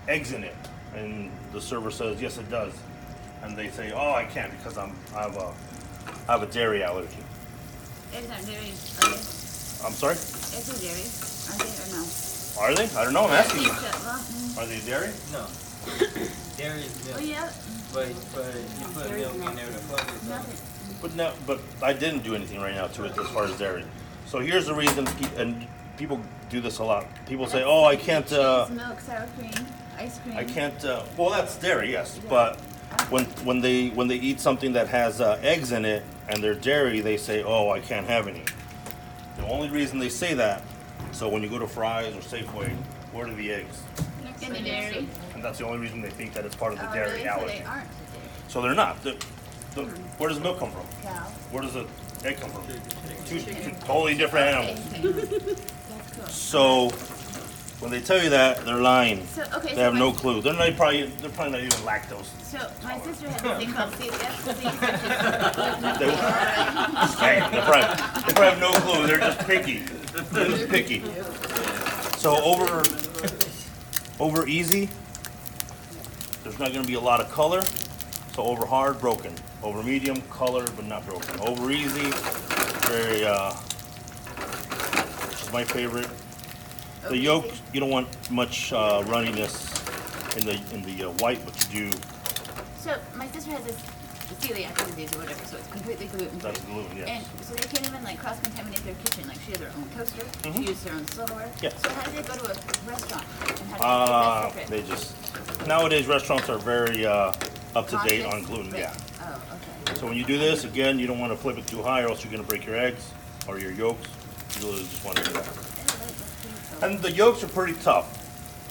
eggs in it, and the server says yes it does, and they say, oh, I can't because I have a dairy allergy. Eggs aren't dairy, are they? I'm sorry? Eggs are dairy, aren't they, or no? Are they? I don't know. I'm asking you. Well, Are they dairy? No. Dairy is milk. oh yeah. But you put milk in there to flavor it. Nothing. But I didn't do anything right now to it as far as dairy. So here's the reason, and people do this a lot. People say, oh, I can't. Cheese, milk, sour cream, ice cream. I can't. Well, that's dairy, yes. But when they eat something that has eggs in it and they're dairy, they say, oh, I can't have any. The only reason they say that, so when you go to Fry's or Safeway, where are the eggs? In the dairy. And that's the only reason they think that it's part of the dairy Really? So allergy. they aren't. So they're not. Where does milk come from? Cow. Where does the egg come from? Two totally different animals. That's cool. So when they tell you that, they're lying. So, okay, They have so no clue. They're probably not even lactose. So my sister has a thing called CCS disease. They probably have no clue. They're just picky. They're just picky. So over easy, there's not going to be a lot of color. So over hard, broken. Over medium, color but not broken. Over easy, very which is my favorite. The yolk, you don't want much runniness in the white, but you do. So my sister has this celiac disease or whatever, so it's completely gluten free. That's gluten, yes. And so they can't even like cross-contaminate their kitchen. Like she has her own toaster, she uses her own silverware. Yeah. So how do they go to a restaurant and how do they keep that They secret? just nowadays restaurants are very up to date on Conscious? gluten. But- Yeah. Oh, okay. So when you do this, again, you don't want to flip it too high, or else you're going to break your eggs or your yolks. You really just want to do that. And the yolks are pretty tough,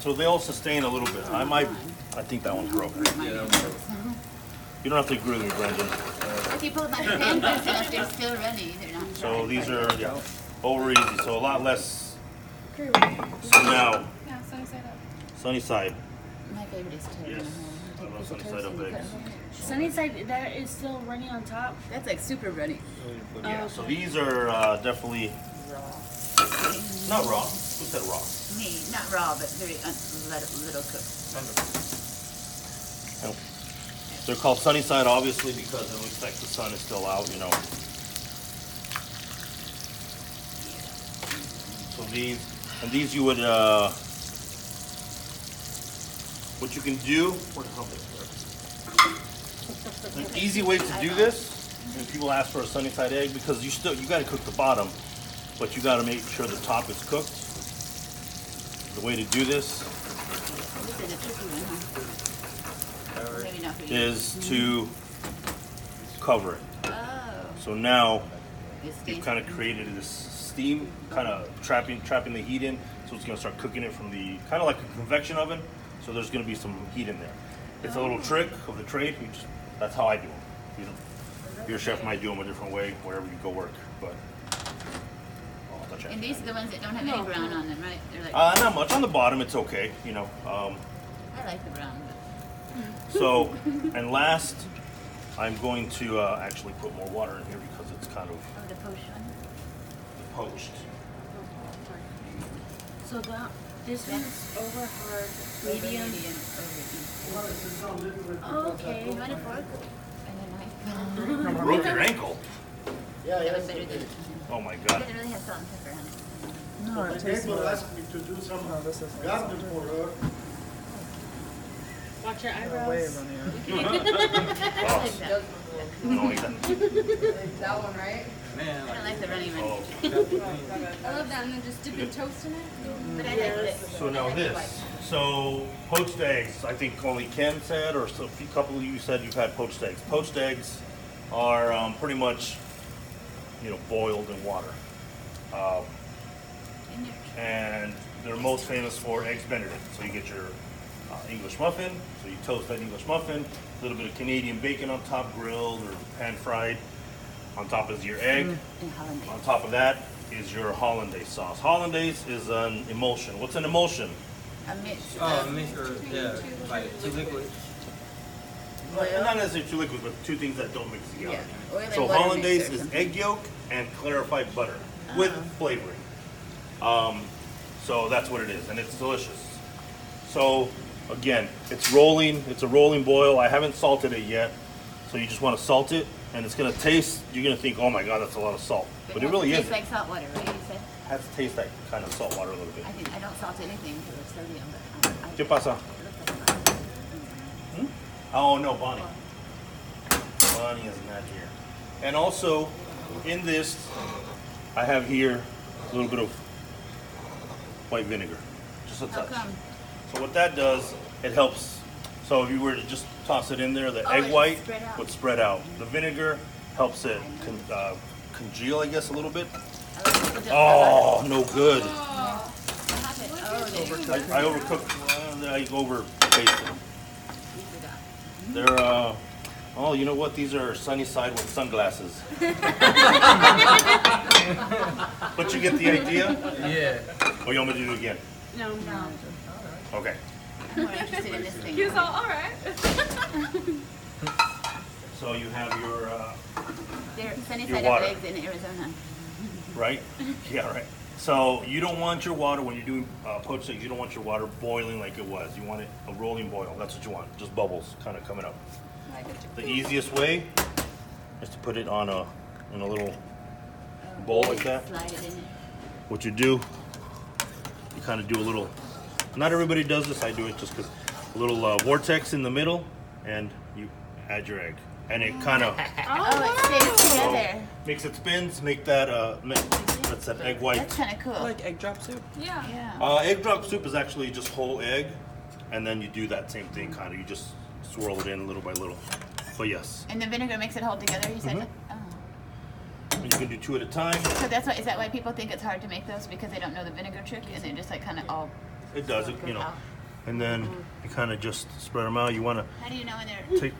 so they'll sustain a little bit. I think that one's broken. You don't have to agree with me, Brendan. If you pull my hand fast enough, they're still running. They're not So dry, these but- are over easy, so a lot less. So now, Yeah, sunny side up. sunny side. My favorite is toast. Yes, I love sunny side up eggs. Sunny side, that is still running on top. That's like super runny. Yeah, so these are definitely not raw. Who said raw? Me, not raw, but very little cooked. They're called sunny side obviously because it looks like the sun is still out, you know. So these you would, what you can do, an easy way to do this, and people ask for a sunny side egg because you got to cook the bottom, but you got to make sure the top is cooked. The way to do this This is a tricky one, huh? Maybe not for you. is to cover it. Oh. So now It's you've steamed. kind of created this steam, kind of trapping the heat in. So it's going to start cooking it from the kind of like a convection oven. So there's going to be some heat in there. It's a little trick of the trade. That's how I do them. You know, your chef might do them a different way wherever you go work, but. I'll touch it. And these are the ones that don't have any brown on them, right? They're like, Not much on the bottom. It's okay, you know. I like the brown. So, and last, I'm going to actually put more water in here because it's kind of Oh, the potion. poached. So this one's over hard, medium. Over easy. Oh, okay. You want a fork? And a knife? Broke your ankle. That was better than. Oh my It god. doesn't really have salt and pepper on it. No, it tastes People more. asked me to do some This is garden for her. Watch your way eyebrows. runnier. Oh, no, like that. That one, right? Man, I don't like the running one. Oh. I love that, and then just dip your toast in it. But I like this. So now this. So poached eggs. I think only Ken said, or a few couple of you said you've had poached eggs. Poached eggs are pretty much, boiled in water. And they're most famous for eggs Benedict. So you get your English muffin. So you toast that English muffin. A little bit of Canadian bacon on top, grilled or pan fried. On top is your egg. And hollandaise. On top of that is your hollandaise sauce. Hollandaise is an emulsion. What's an emulsion? A mix. oh, mixture, yeah, like two liquids. Not necessarily two liquids, but two things that don't mix together. Yeah. Oil and So water hollandaise mixer or is something. egg yolk and clarified butter with flavoring. So that's what it is, and it's delicious. So Again, it's rolling. It's a rolling boil. I haven't salted it yet, so you just want to salt it, and it's gonna taste. You're gonna think, oh my god, that's a lot of salt, but it really tastes isn't. like salt water, right? You said. It has to taste like kind of salt water a little bit. I don't salt anything because of sodium, but ¿Qué pasa? it looks like salt. Hmm? Oh no, Bonnie. Bonnie is not here. And also, in this, I have here a little bit of white vinegar, just a How touch. come? So what that does, it helps. So if you were to just toss it in there, the egg it white spread out. would spread out. The vinegar helps it congeal, I guess, a little bit. Oh, no good. Oh, I overcooked. I overbasted them. They're oh, you know what? These are sunny side with sunglasses. But you get the idea? Yeah. Or you want me to do it again? No. Okay. I'm more interested in this thing. he was all right. So you have your, They're sunny Your side water. up eggs in Arizona. right? Yeah, right. So you don't want your water, when you're doing poached eggs, you don't want your water boiling like it was. You want it a rolling boil. That's what you want. Just bubbles kind of coming up. The easiest way is to put it on in a little bowl like that. Slide it in there. What you do, you kind of do a little, not everybody does this, I do it just because, a little vortex in the middle, and you add your egg. And it kind of Oh, it stays together. makes it spins, make that, that's that egg white. That's kind of cool. I like egg drop soup. Yeah. Yeah. Egg drop soup is actually just whole egg, and then you do that same thing, kind of, you just swirl it in little by little. But yes, And the vinegar makes it hold together, you said? Mhm. Oh. and you can do 2 at a time. So that's why, is that why people think it's hard to make those? Because they don't know the vinegar trick and they just like kind of all. It does it, you know. And then you kind of just spread them out. You want How do you know when they're. to take,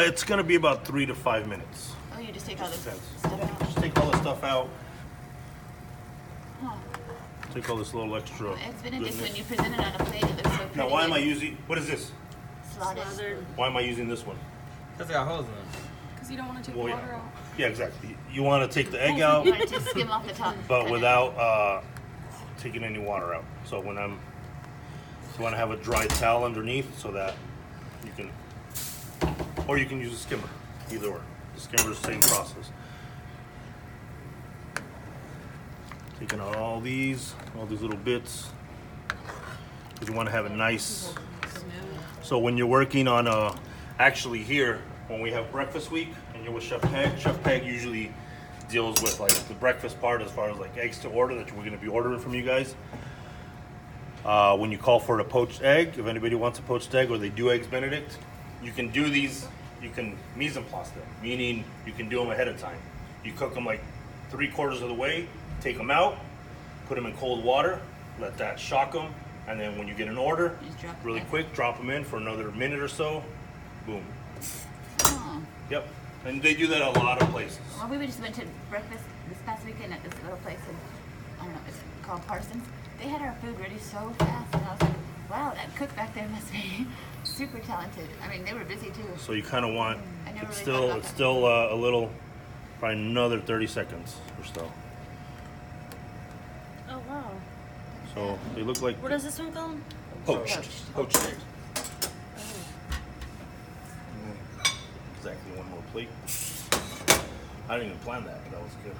it's gonna be about 3 to 5 minutes. Oh, you just take all this Depends. stuff out? Just take all the stuff out. Huh. Take all this little extra. It's Benedict, goodness. when you present it on a plate, it looks so pretty. Now, why am I using? What is this? Slaughtered. Why am I using this one? That's got holes in it. Because you don't want to take Well, the yeah. water out. Yeah, exactly. You want to take the egg out, You want it to skim off the top. but kinda. without taking any water out. So when you want to have a dry towel underneath so that you can, or you can use a skimmer. Either or. The skimmer is the same process. Taking out all these little bits. Because you want to have a nice. So when you're working on actually here, when we have breakfast week and you're with Chef Peg usually deals with like the breakfast part as far as like eggs to order that we're going to be ordering from you guys. When you call for a poached egg, if anybody wants a poached egg or they do eggs Benedict, you can do these, you can mise en place them, meaning you can do them ahead of time. You cook them like 3/4 of the way, take them out, put them in cold water, let that shock them, and then when you get an order, Just drop it really in. quick, drop them in for another minute or so, boom. Oh. Yep, and they do that at a lot of places. Well, we just went to breakfast this past weekend at this little place in, I don't know, it's called Parsons. They had our food ready so fast, and I was like, wow, that cook back there must be super talented. I mean, they were busy too. So you kind of want, I never it's really thought about it's that. still a little, probably another 30 seconds or so. Oh wow. So they look like What is this one called? poached eggs. Exactly one more plate. I didn't even plan that, but that was good.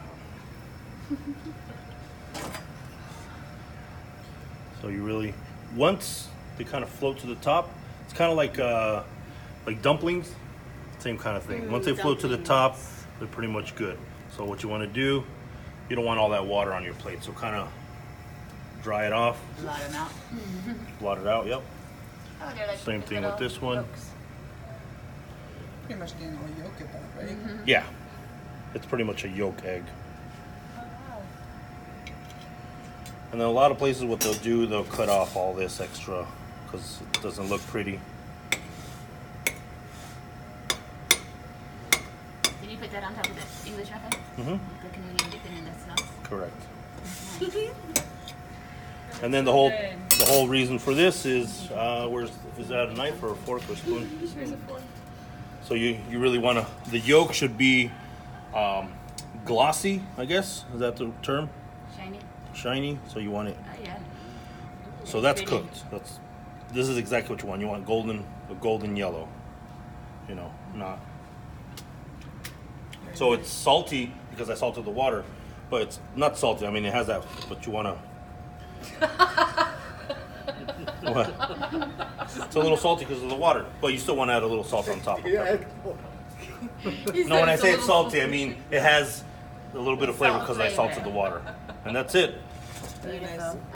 So you really, once they kind of float to the top, it's kind of like dumplings, same kind of thing. Once they float to the top, they're pretty much good. So what you want to do, you don't want all that water on your plate, so kind of dry it off, Blot them out. blot it out. Yep. Oh, they're like Same thing little with this one. yolks. Pretty much getting all yolk at that, right? Yeah, it's pretty much a yolk egg. And then a lot of places, what they'll do, they'll cut off all this extra because it doesn't look pretty. Did you put that on top of the English muffin? Mm-hmm. The Canadian dipping in the sauce? Correct. And then the whole reason for this is, is that a knife or a fork or spoon? Here's a fork. So you really want to, the yolk should be glossy, I guess. Is that the term? Shiny? Shiny. So you want it. Oh, yeah. So that's Pretty. cooked. That's this is exactly what you want. You want a golden yellow. You know, not. So it's salty because I salted the water, but it's not salty. I mean, it has that, but you wanna. What? It's a little salty because of the water, but you still want to add a little salt on top. Of it. No, when I say it's salty, I mean it has a little bit of flavor because I salted the water, and that's it. Very nice. Beautiful.